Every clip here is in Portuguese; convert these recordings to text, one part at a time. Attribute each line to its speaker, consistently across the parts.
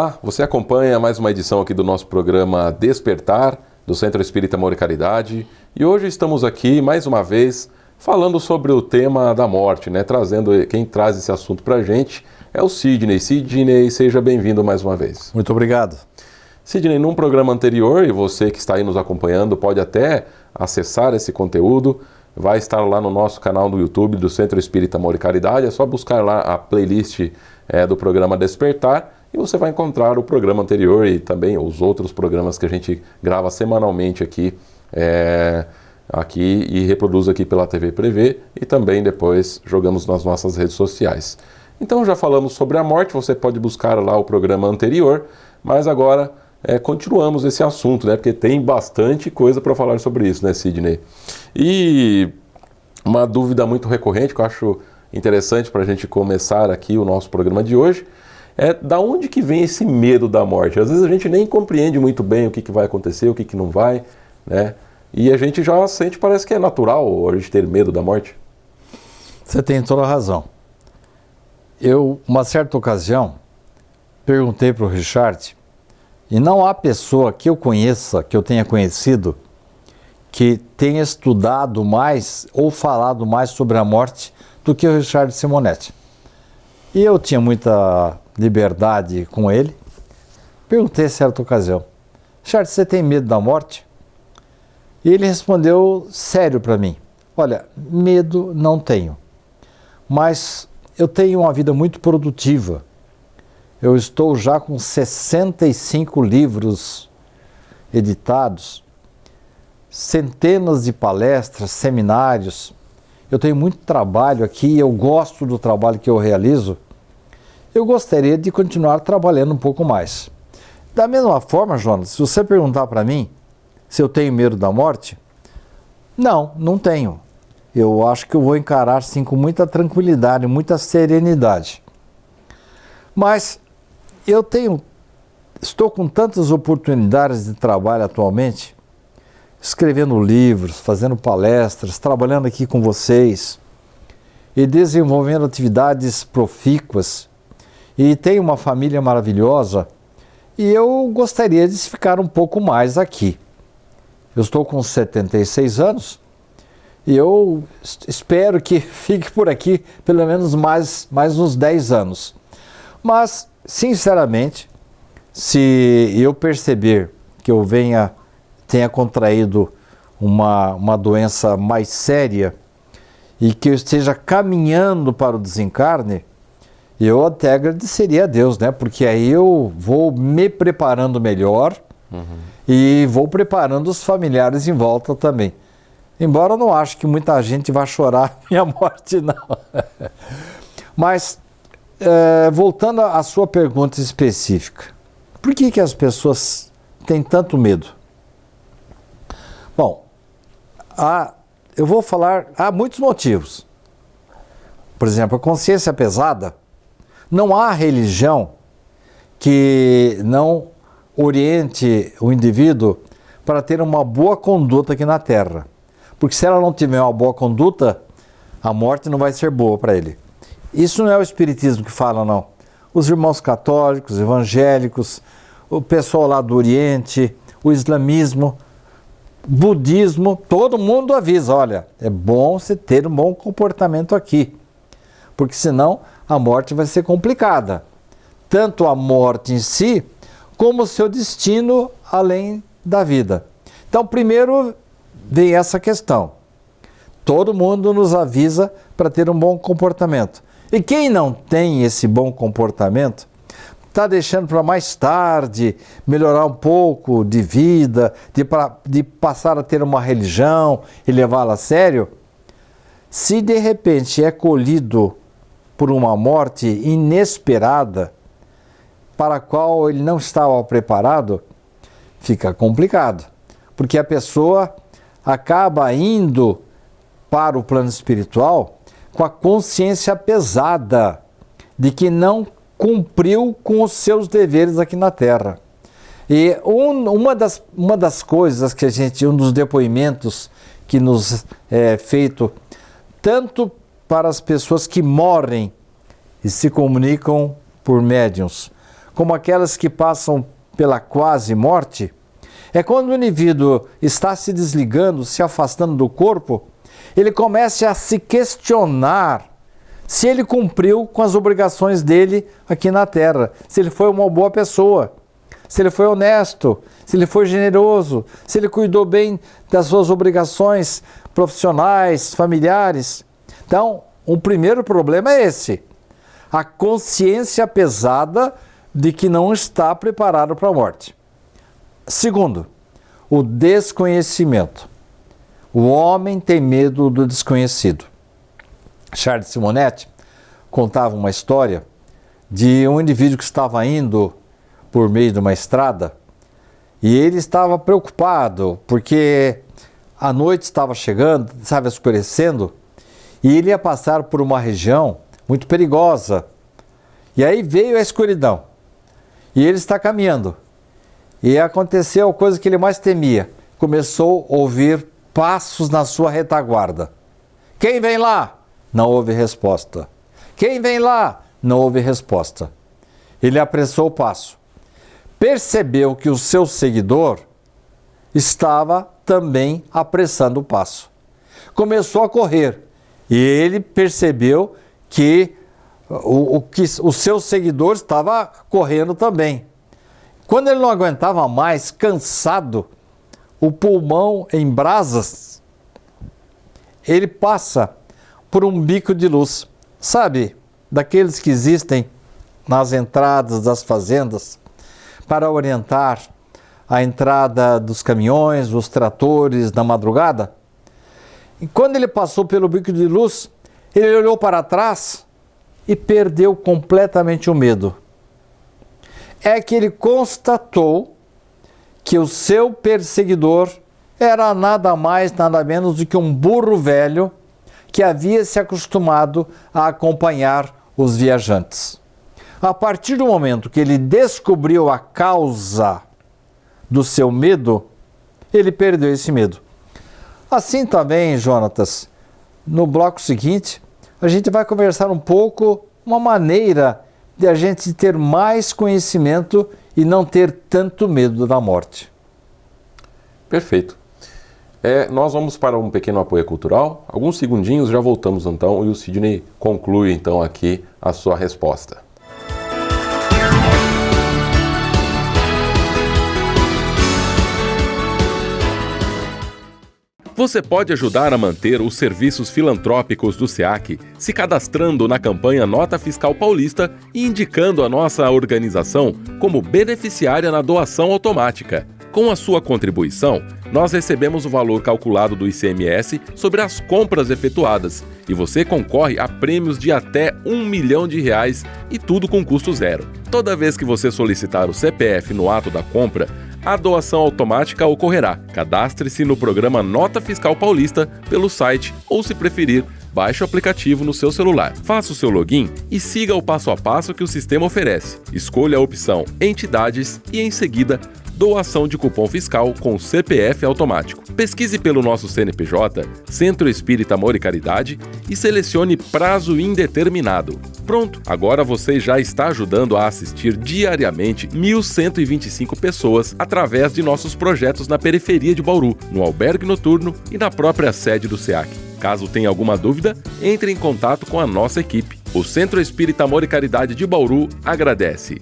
Speaker 1: Olá, você acompanha mais uma edição aqui do nosso programa Despertar, do Centro Espírita Amor e Caridade. E hoje estamos aqui, mais uma vez, falando sobre o tema da morte, né? Quem traz esse assunto pra gente é o Sidney. Sidney, seja bem-vindo mais uma vez.
Speaker 2: Muito obrigado.
Speaker 1: Sidney, num programa anterior, e você que está aí nos acompanhando pode até acessar esse conteúdo, vai estar lá no nosso canal do YouTube do Centro Espírita Amor e Caridade, é só buscar lá a playlist do programa Despertar e você vai encontrar o programa anterior e também os outros programas que a gente grava semanalmente aqui e reproduz aqui pela TV Prevê e também depois jogamos nas nossas redes sociais. Então já falamos sobre a morte, você pode buscar lá o programa anterior, mas agora continuamos esse assunto, né? Porque tem bastante coisa para falar sobre isso, né, Sidney? E uma dúvida muito recorrente que eu acho interessante para a gente começar aqui o nosso programa de hoje é da onde que vem esse medo da morte? Às vezes a gente nem compreende muito bem o que vai acontecer, o que não vai, né? E a gente já sente, parece que é natural a gente ter medo da morte.
Speaker 2: Você tem toda a razão. Eu, uma certa ocasião, perguntei para o Richard, e não há pessoa que eu conheça, que eu tenha conhecido, que tenha estudado mais ou falado mais sobre a morte do que o Richard Simonetti. E eu tinha muita liberdade com ele. Perguntei em certa ocasião, Richard, você tem medo da morte? E ele respondeu sério para mim, olha, medo não tenho, mas eu tenho uma vida muito produtiva. Eu estou já com 65 livros editados, centenas de palestras, seminários. Eu tenho muito trabalho aqui, eu gosto do trabalho que eu realizo. Eu gostaria de continuar trabalhando um pouco mais. Da mesma forma, Jonas, se você perguntar para mim se eu tenho medo da morte, não tenho. Eu acho que eu vou encarar sim com muita tranquilidade, muita serenidade. Mas estou com tantas oportunidades de trabalho atualmente, escrevendo livros, fazendo palestras, trabalhando aqui com vocês e desenvolvendo atividades profícuas e tenho uma família maravilhosa e eu gostaria de ficar um pouco mais aqui. Eu estou com 76 anos e eu espero que fique por aqui pelo menos mais uns 10 anos. Mas, sinceramente, se eu perceber que eu tenha contraído uma doença mais séria e que eu esteja caminhando para o desencarne, eu até agradeceria a Deus, né? Porque aí eu vou me preparando melhor e vou preparando os familiares em volta também. Embora eu não ache que muita gente vai chorar minha morte, não. Mas, voltando à sua pergunta específica, por que as pessoas têm tanto medo? Bom, eu vou falar, há muitos motivos. Por exemplo, a consciência pesada, não há religião que não oriente o indivíduo para ter uma boa conduta aqui na Terra. Porque se ela não tiver uma boa conduta, a morte não vai ser boa para ele. Isso não é o Espiritismo que fala, não. Os irmãos católicos, evangélicos, o pessoal lá do Oriente, o islamismo, budismo, todo mundo avisa, olha, é bom você ter um bom comportamento aqui, porque senão a morte vai ser complicada. Tanto a morte em si, como o seu destino além da vida. Então, primeiro vem essa questão. Todo mundo nos avisa para ter um bom comportamento. E quem não tem esse bom comportamento, está deixando para mais tarde, melhorar um pouco de vida, de passar a ter uma religião e levá-la a sério. Se de repente é colhido por uma morte inesperada, para a qual ele não estava preparado, fica complicado. Porque a pessoa acaba indo para o plano espiritual com a consciência pesada de que não cumpriu com os seus deveres aqui na Terra. E uma das coisas que um dos depoimentos que nos é feito, tanto para as pessoas que morrem e se comunicam por médiuns, como aquelas que passam pela quase morte, é quando o indivíduo está se desligando, se afastando do corpo, ele começa a se questionar se ele cumpriu com as obrigações dele aqui na Terra, se ele foi uma boa pessoa, se ele foi honesto, se ele foi generoso, se ele cuidou bem das suas obrigações profissionais, familiares. Então, o primeiro problema é esse, a consciência pesada de que não está preparado para a morte. Segundo, o desconhecimento. O homem tem medo do desconhecido. Charles Simonetti contava uma história de um indivíduo que estava indo por meio de uma estrada e ele estava preocupado porque a noite estava chegando, estava escurecendo e ele ia passar por uma região muito perigosa. E aí veio a escuridão e ele está caminhando e aconteceu a coisa que ele mais temia. Começou a ouvir passos na sua retaguarda. Quem vem lá? Não houve resposta. Quem vem lá? Não houve resposta. Ele apressou o passo. Percebeu que o seu seguidor estava também apressando o passo. Começou a correr. E ele percebeu que o seu seguidor estava correndo também. Quando ele não aguentava mais, cansado, o pulmão em brasas, ele passa por um bico de luz, sabe, daqueles que existem nas entradas das fazendas para orientar a entrada dos caminhões, dos tratores na madrugada. E quando ele passou pelo bico de luz, ele olhou para trás e perdeu completamente o medo. É que ele constatou que o seu perseguidor era nada mais, nada menos do que um burro velho que havia se acostumado a acompanhar os viajantes. A partir do momento que ele descobriu a causa do seu medo, ele perdeu esse medo. Assim também, Jonatas, no bloco seguinte, a gente vai conversar um pouco uma maneira de a gente ter mais conhecimento e não ter tanto medo da morte.
Speaker 1: Perfeito. Nós vamos para um pequeno apoio cultural, alguns segundinhos, já voltamos então e o Sidney conclui então aqui a sua resposta. Você pode ajudar a manter os serviços filantrópicos do SEAC se cadastrando na campanha Nota Fiscal Paulista e indicando a nossa organização como beneficiária na doação automática. Com a sua contribuição, nós recebemos o valor calculado do ICMS sobre as compras efetuadas e você concorre a prêmios de até R$1 milhão e tudo com custo zero. Toda vez que você solicitar o CPF no ato da compra, a doação automática ocorrerá. Cadastre-se no programa Nota Fiscal Paulista pelo site ou, se preferir, baixe o aplicativo no seu celular. Faça o seu login e siga o passo a passo que o sistema oferece. Escolha a opção Entidades e, em seguida, Doação de cupom fiscal com CPF automático. Pesquise pelo nosso CNPJ, Centro Espírita Amor e Caridade, e selecione prazo indeterminado. Pronto! Agora você já está ajudando a assistir diariamente 1.125 pessoas através de nossos projetos na periferia de Bauru, no albergue noturno e na própria sede do SEAC. Caso tenha alguma dúvida, entre em contato com a nossa equipe. O Centro Espírita Amor e Caridade de Bauru agradece.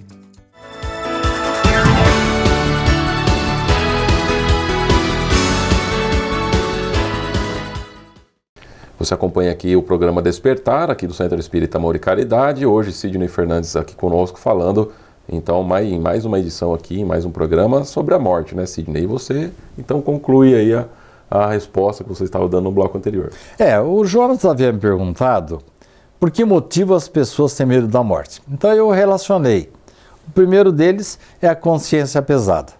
Speaker 1: Você acompanha aqui o programa Despertar, aqui do Centro Espírita Amor e Caridade. Hoje, Sidney Fernandes aqui conosco falando, então, em mais uma edição aqui, em mais um programa sobre a morte, né, Sidney? E você, então, conclui aí a resposta que você estava dando no bloco anterior.
Speaker 2: O Jonas havia me perguntado por que motivo as pessoas têm medo da morte. Então, eu relacionei. O primeiro deles é a consciência pesada.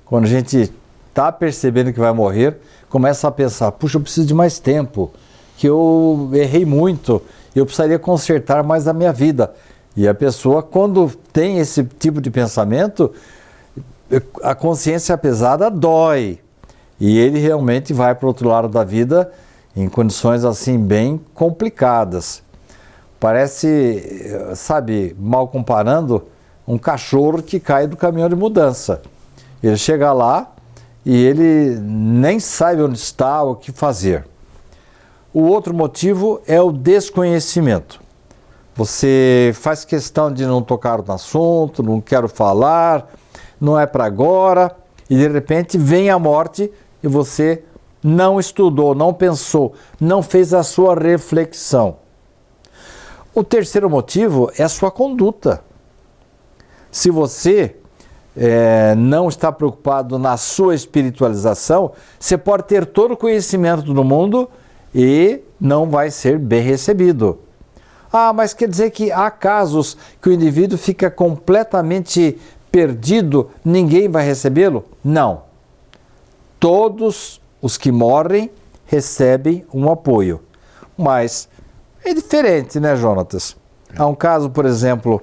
Speaker 2: Quando a gente está percebendo que vai morrer, começa a pensar, puxa, eu preciso de mais tempo, que eu errei muito, eu precisaria consertar mais a minha vida. E a pessoa, quando tem esse tipo de pensamento, a consciência pesada dói. E ele realmente vai para o outro lado da vida em condições assim bem complicadas. Parece, sabe, mal comparando, um cachorro que cai do caminhão de mudança. Ele chega lá e ele nem sabe onde está, o que fazer. O outro motivo é o desconhecimento. Você faz questão de não tocar no assunto, não quero falar, não é para agora, e de repente vem a morte e você não estudou, não pensou, não fez a sua reflexão. O terceiro motivo é a sua conduta. Se você não está preocupado na sua espiritualização, você pode ter todo o conhecimento do mundo e não vai ser bem recebido. Ah, mas quer dizer que há casos que o indivíduo fica completamente perdido, ninguém vai recebê-lo? Não. Todos os que morrem recebem um apoio. Mas é diferente, né, Jonatas? Há um caso, por exemplo,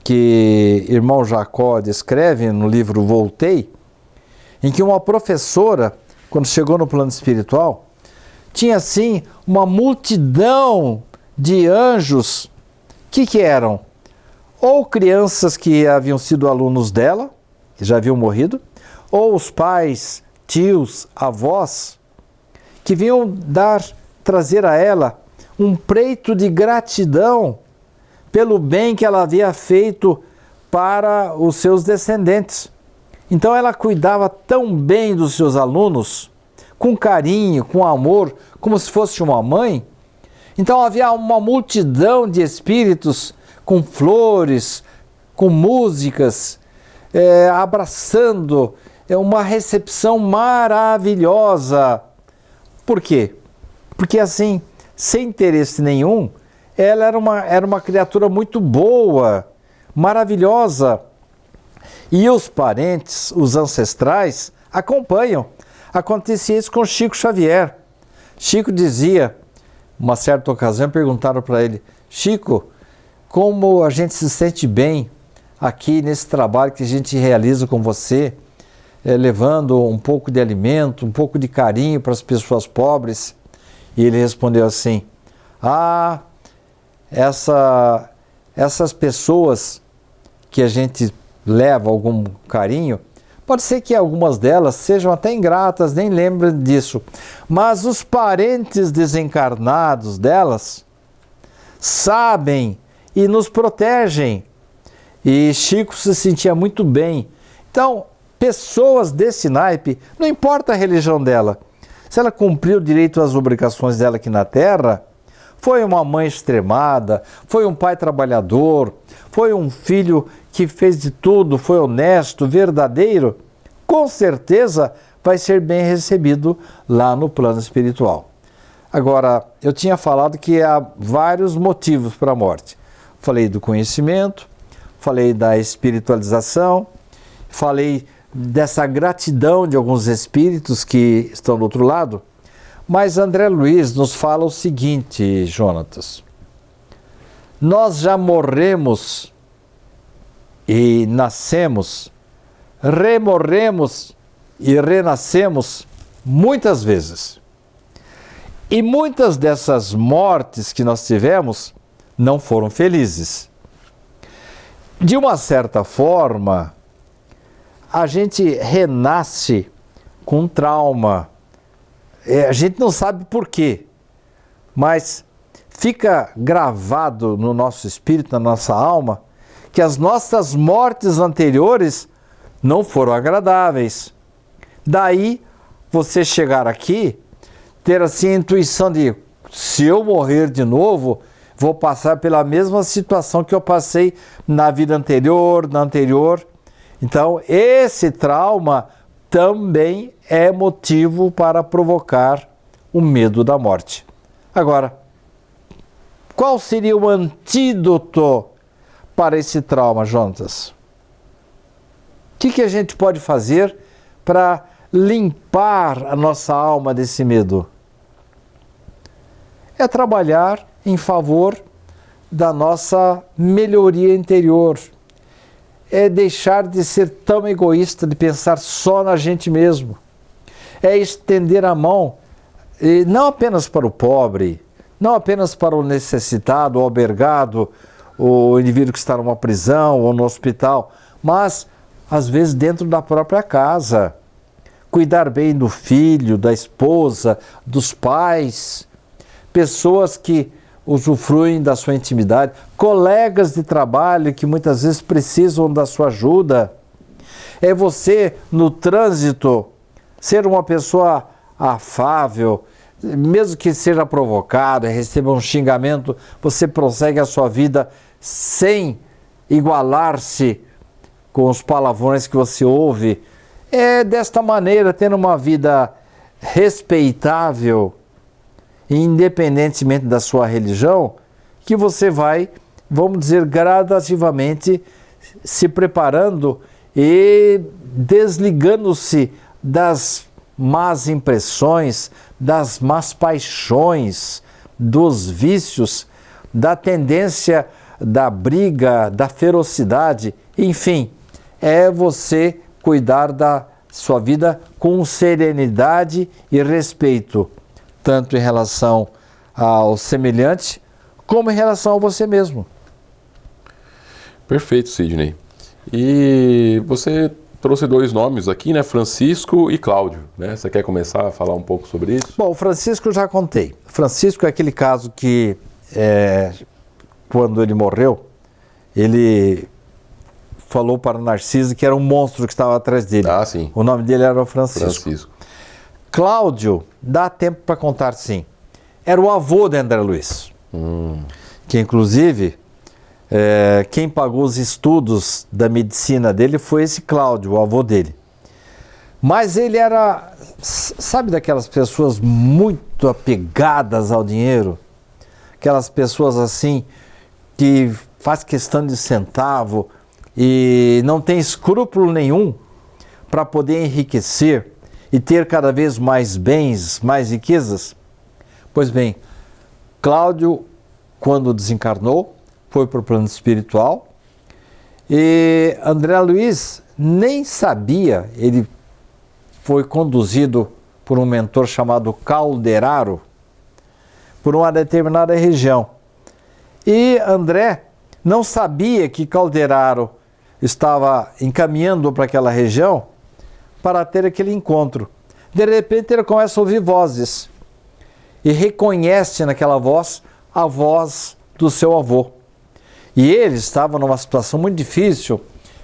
Speaker 2: que irmão Jacó descreve no livro Voltei, em que uma professora, quando chegou no plano espiritual, tinha assim uma multidão de anjos. Que eram? Ou crianças que haviam sido alunos dela, que já haviam morrido, ou os pais, tios, avós, que vinham trazer a ela um preito de gratidão pelo bem que ela havia feito para os seus descendentes. Então ela cuidava tão bem dos seus alunos, com carinho, com amor, como se fosse uma mãe. Então havia uma multidão de espíritos com flores, com músicas, abraçando, uma recepção maravilhosa. Por quê? Porque assim, sem interesse nenhum, ela era uma criatura muito boa, maravilhosa. E os parentes, os ancestrais, acompanham. Acontecia isso com Chico Xavier. Chico dizia, uma certa ocasião, perguntaram para ele: Chico, como a gente se sente bem aqui nesse trabalho que a gente realiza com você, levando um pouco de alimento, um pouco de carinho para as pessoas pobres. E ele respondeu assim: essas pessoas que a gente leva algum carinho, pode ser que algumas delas sejam até ingratas, nem lembram disso, mas os parentes desencarnados delas sabem e nos protegem. E Chico se sentia muito bem. Então, pessoas desse naipe, não importa a religião dela, se ela cumpriu direito às obrigações dela aqui na Terra, foi uma mãe extremada, foi um pai trabalhador, foi um filho que fez de tudo, foi honesto, verdadeiro, com certeza vai ser bem recebido lá no plano espiritual. Agora, eu tinha falado que há vários motivos para a morte. Falei do conhecimento, falei da espiritualização, falei dessa gratidão de alguns espíritos que estão do outro lado. Mas André Luiz nos fala o seguinte, Jonatas: nós já morremos e nascemos, remorremos e renascemos muitas vezes. E muitas dessas mortes que nós tivemos não foram felizes. De uma certa forma, a gente renasce com trauma. A gente não sabe por quê, mas fica gravado no nosso espírito, na nossa alma, que as nossas mortes anteriores não foram agradáveis. Daí, você chegar aqui, ter assim a intuição de: se eu morrer de novo, vou passar pela mesma situação que eu passei na vida anterior, na anterior. Então, esse trauma também é motivo para provocar o medo da morte. Agora, qual seria o antídoto para esse trauma, Jonatas? O que a gente pode fazer para limpar a nossa alma desse medo? É trabalhar em favor da nossa melhoria interior. É deixar de ser tão egoísta, de pensar só na gente mesmo. É estender a mão, não apenas para o pobre, não apenas para o necessitado, o albergado, o indivíduo que está numa prisão ou no hospital, mas às vezes dentro da própria casa. Cuidar bem do filho, da esposa, dos pais, pessoas que usufruem da sua intimidade, colegas de trabalho que muitas vezes precisam da sua ajuda. É você, no trânsito, ser uma pessoa afável, mesmo que seja provocado, receba um xingamento, você prossegue a sua vida sem igualar-se com os palavrões que você ouve. É desta maneira, tendo uma vida respeitável, independentemente da sua religião, que você vai, vamos dizer, gradativamente se preparando e desligando-se das más impressões, das más paixões, dos vícios, da tendência da briga, da ferocidade, enfim, é você cuidar da sua vida com serenidade e respeito, tanto em relação ao semelhante, como em relação a você mesmo.
Speaker 1: Perfeito, Sidney. E você trouxe dois nomes aqui, né? Francisco e Cláudio, né? Você quer começar a falar um pouco sobre isso?
Speaker 2: Bom, o Francisco eu já contei. Francisco é aquele caso que, quando ele morreu, ele falou para o Narciso que era um monstro que estava atrás dele.
Speaker 1: Ah, sim.
Speaker 2: O nome dele era o Francisco. Cláudio, dá tempo para contar, sim. Era o avô de André Luiz. Que, inclusive, quem pagou os estudos da medicina dele foi esse Cláudio, o avô dele. Mas ele era, sabe, daquelas pessoas muito apegadas ao dinheiro? Aquelas pessoas assim que faz questão de centavo e não tem escrúpulo nenhum para poder enriquecer e ter cada vez mais bens, mais riquezas. Pois bem, Cláudio, quando desencarnou, foi para o plano espiritual e André Luiz nem sabia, ele foi conduzido por um mentor chamado Calderaro por uma determinada região. E André não sabia que Calderaro estava encaminhando para aquela região para ter aquele encontro. De repente ele começa a ouvir vozes e reconhece naquela voz a voz do seu avô. E ele estava numa situação muito difícil,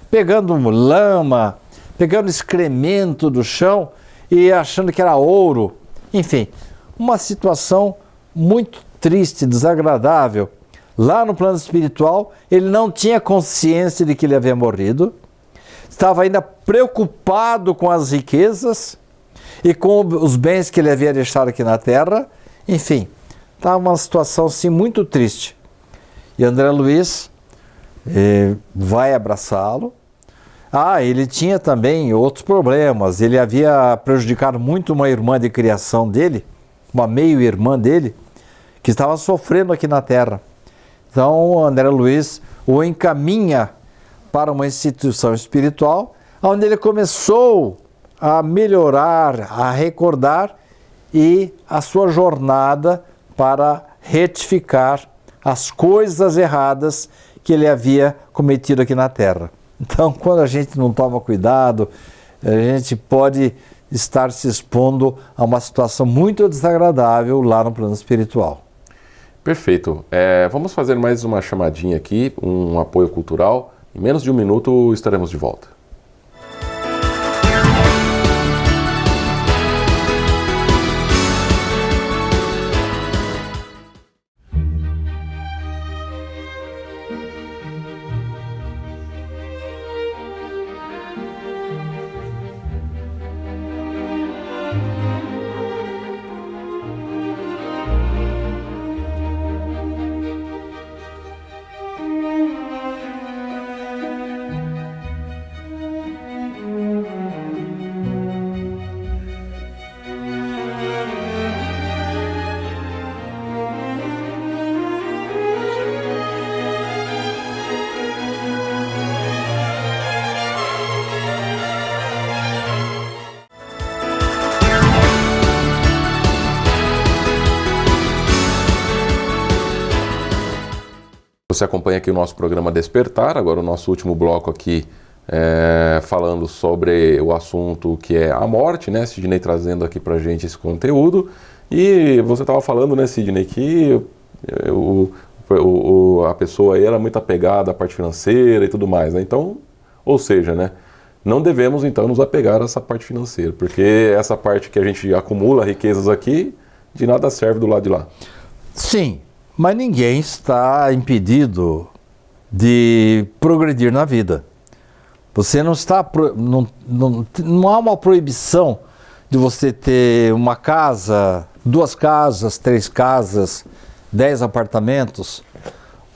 Speaker 2: pegando lama, pegando excremento do chão e achando que era ouro. Enfim, uma situação muito triste, desagradável. Lá no plano espiritual, ele não tinha consciência de que ele havia morrido, estava ainda preocupado com as riquezas e com os bens que ele havia deixado aqui na Terra. Enfim, estava uma situação assim muito triste. E André Luiz vai abraçá-lo. Ele tinha também outros problemas. Ele havia prejudicado muito uma irmã de criação dele, uma meio-irmã dele, que estava sofrendo aqui na Terra. Então, André Luiz o encaminha para uma instituição espiritual, onde ele começou a melhorar, a recordar e a sua jornada para retificar as coisas erradas que ele havia cometido aqui na Terra. Então, quando a gente não toma cuidado, a gente pode estar se expondo a uma situação muito desagradável lá no plano espiritual.
Speaker 1: Perfeito. Vamos fazer mais uma chamadinha aqui, um apoio cultural. Em menos de um minuto estaremos de volta. Você acompanha aqui o nosso programa Despertar, agora o nosso último bloco aqui, falando sobre o assunto que é a morte, né? Sidney trazendo aqui pra gente esse conteúdo. E você estava falando, né, Sidney, que a pessoa aí era muito apegada à parte financeira e tudo mais, né? Então, ou seja, né, não devemos então nos apegar a essa parte financeira, porque essa parte que a gente acumula riquezas aqui, de nada serve do lado de lá. Sim,
Speaker 2: mas ninguém está impedido de progredir na vida. Você não está, não há uma proibição de você ter uma casa, 2 casas, 3 casas, 10 apartamentos,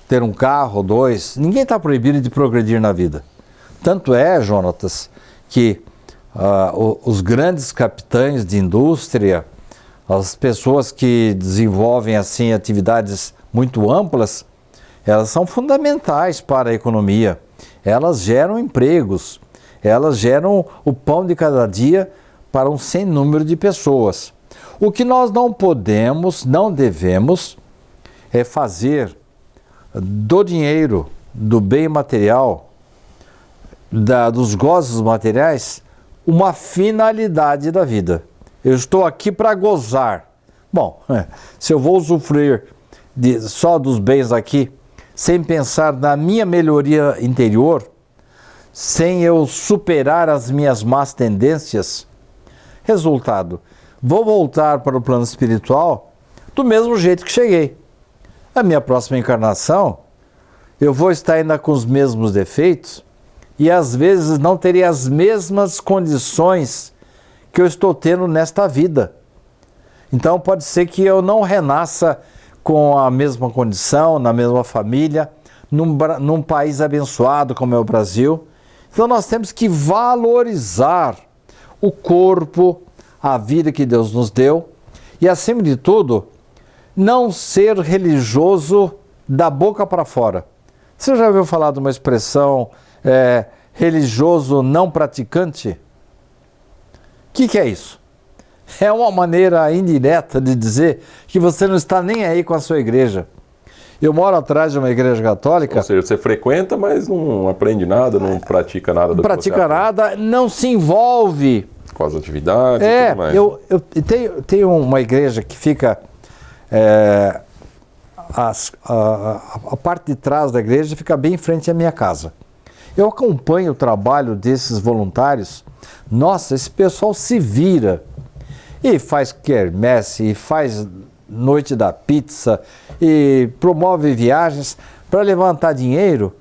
Speaker 2: ter um carro, 2. Ninguém está proibido de progredir na vida. Tanto é, Jonatas, que os grandes capitães de indústria, as pessoas que desenvolvem assim atividades muito amplas, elas são fundamentais para a economia. Elas geram empregos, elas geram o pão de cada dia para um sem número de pessoas. O que nós não podemos, não devemos, é fazer do dinheiro, do bem material, dos gozos materiais, uma finalidade da vida. Eu estou aqui para gozar. Bom, se eu vou usufruir só dos bens aqui, sem pensar na minha melhoria interior, sem eu superar as minhas más tendências, resultado, vou voltar para o plano espiritual do mesmo jeito que cheguei. Na minha próxima encarnação, eu vou estar ainda com os mesmos defeitos e às vezes não terei as mesmas condições que eu estou tendo nesta vida. Então pode ser que eu não renasça com a mesma condição, na mesma família, num país abençoado como é o Brasil. Então nós temos que valorizar o corpo, a vida que Deus nos deu e, acima de tudo, não ser religioso da boca para fora. Você já ouviu falar de uma expressão religioso não praticante? O que é isso? É uma maneira indireta de dizer que você não está nem aí com a sua igreja. Eu moro atrás de uma igreja católica.
Speaker 1: Ou seja, você frequenta, mas não aprende nada, não pratica nada.
Speaker 2: Não pratica nada, não se envolve
Speaker 1: com as atividades e tudo mais.
Speaker 2: Eu tenho uma igreja que fica... a parte de trás da igreja fica bem em frente à minha casa. Eu acompanho o trabalho desses voluntários. Nossa, esse pessoal se vira e faz quermesse, e faz noite da pizza, e promove viagens para levantar dinheiro,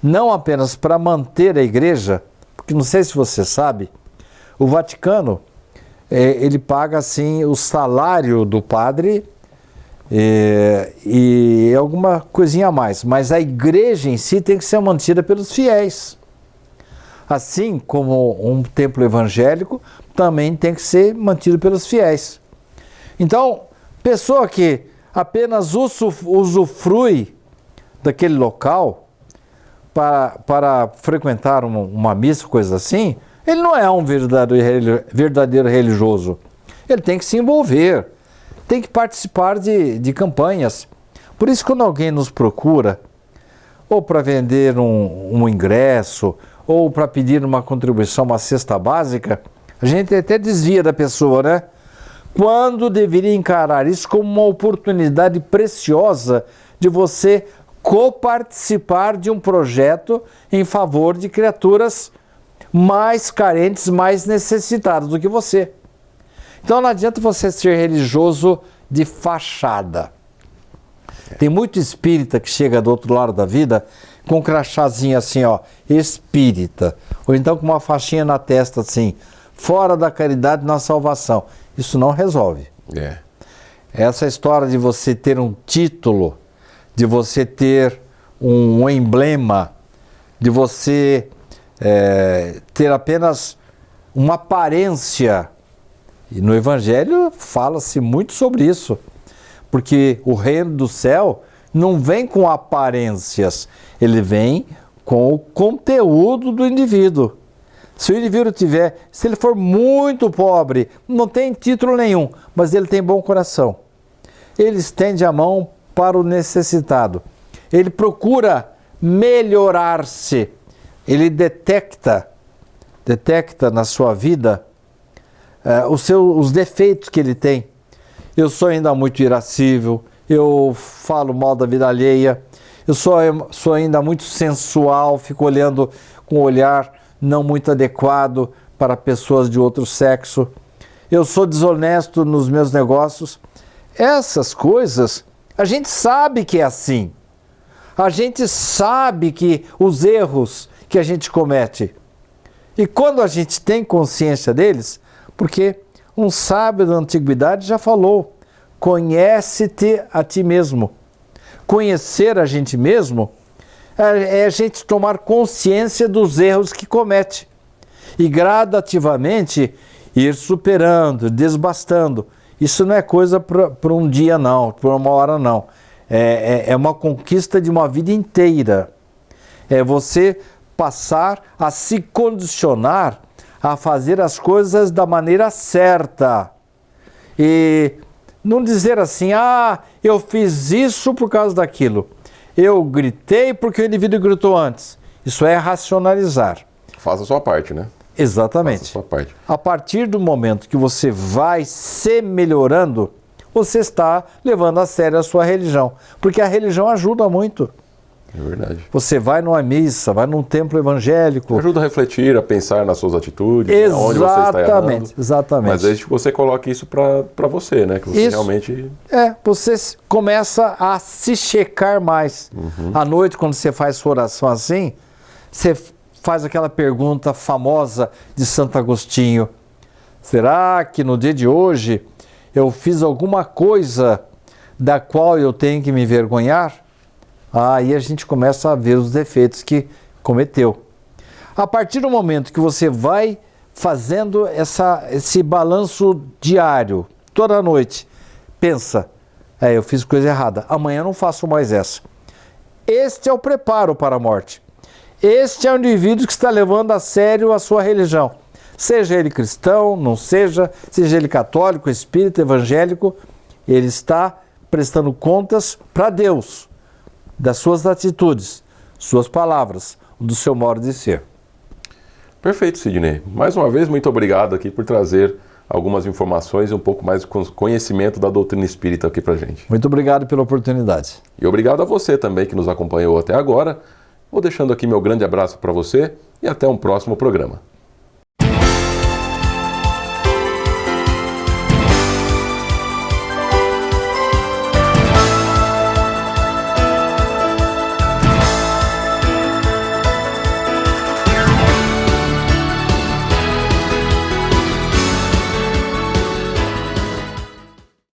Speaker 2: não apenas para manter a igreja, porque não sei se você sabe, o Vaticano, ele paga assim o salário do padre e alguma coisinha a mais, mas a igreja em si tem que ser mantida pelos fiéis. Assim como um templo evangélico também tem que ser mantido pelos fiéis. Então, pessoa que apenas usufrui daquele local para frequentar uma missa, coisa assim, ele não é um verdadeiro religioso. Ele tem que se envolver, tem que participar de campanhas. Por isso, quando alguém nos procura, ou para vender um ingresso, ou para pedir uma contribuição, uma cesta básica, a gente até desvia da pessoa, né? Quando deveria encarar isso como uma oportunidade preciosa de você coparticipar de um projeto em favor de criaturas mais carentes, mais necessitadas do que você. Então não adianta você ser religioso de fachada. Tem muito espírita que chega do outro lado da vida com um crachazinho assim, ó, espírita, ou então com uma faixinha na testa assim, fora da caridade na salvação. Isso não resolve. Essa história de você ter um título, de você ter um emblema, de você ter apenas uma aparência. E no Evangelho fala-se muito sobre isso, porque o reino do céu não vem com aparências, ele vem com o conteúdo do indivíduo. Se o indivíduo se ele for muito pobre, não tem título nenhum, mas ele tem bom coração. Ele estende a mão para o necessitado. ele procura melhorar-se, ele detecta na sua vida os defeitos que ele tem. Eu sou ainda muito irascível, eu falo mal da vida alheia, eu sou ainda muito sensual, fico olhando com um olhar não muito adequado para pessoas de outro sexo, eu sou desonesto nos meus negócios. Essas coisas, a gente sabe que é assim. A gente sabe que os erros que a gente comete. E quando a gente tem consciência deles, porque um sábio da antiguidade já falou, conhece-te a ti mesmo. Conhecer a gente mesmo é a gente tomar consciência dos erros que comete e gradativamente ir superando, desbastando. Isso não é coisa para um dia não, para uma hora não. É uma conquista de uma vida inteira. É você passar a se condicionar a fazer as coisas da maneira certa. E não dizer assim, eu fiz isso por causa daquilo. Eu gritei porque o indivíduo gritou antes. Isso é racionalizar.
Speaker 1: Faça a sua parte, né?
Speaker 2: Exatamente.
Speaker 1: Faça a sua parte.
Speaker 2: A partir do momento que você vai se melhorando, você está levando a sério a sua religião. Porque a religião ajuda muito.
Speaker 1: É verdade.
Speaker 2: Você vai numa missa, vai num templo evangélico.
Speaker 1: Ajuda a refletir, a pensar nas suas atitudes, onde você está errando.
Speaker 2: Exatamente.
Speaker 1: Mas desde que você coloque isso para você, né? Que você realmente...
Speaker 2: Você começa a se checar mais. À noite, quando você faz sua oração assim, você faz aquela pergunta famosa de Santo Agostinho. Será que no dia de hoje eu fiz alguma coisa da qual eu tenho que me envergonhar? Aí a gente começa a ver os defeitos que cometeu. A partir do momento que você vai fazendo esse balanço diário, toda noite, pensa, eu fiz coisa errada, amanhã eu não faço mais essa. Este é o preparo para a morte. Este é o indivíduo que está levando a sério a sua religião. Seja ele cristão, não seja ele católico, espírita, evangélico, ele está prestando contas para Deus das suas atitudes, suas palavras, do seu modo de ser.
Speaker 1: Perfeito, Sidney. Mais uma vez, muito obrigado aqui por trazer algumas informações e um pouco mais de conhecimento da doutrina espírita aqui pra gente.
Speaker 2: Muito obrigado pela oportunidade.
Speaker 1: E obrigado a você também que nos acompanhou até agora. Vou deixando aqui meu grande abraço para você e até um próximo programa.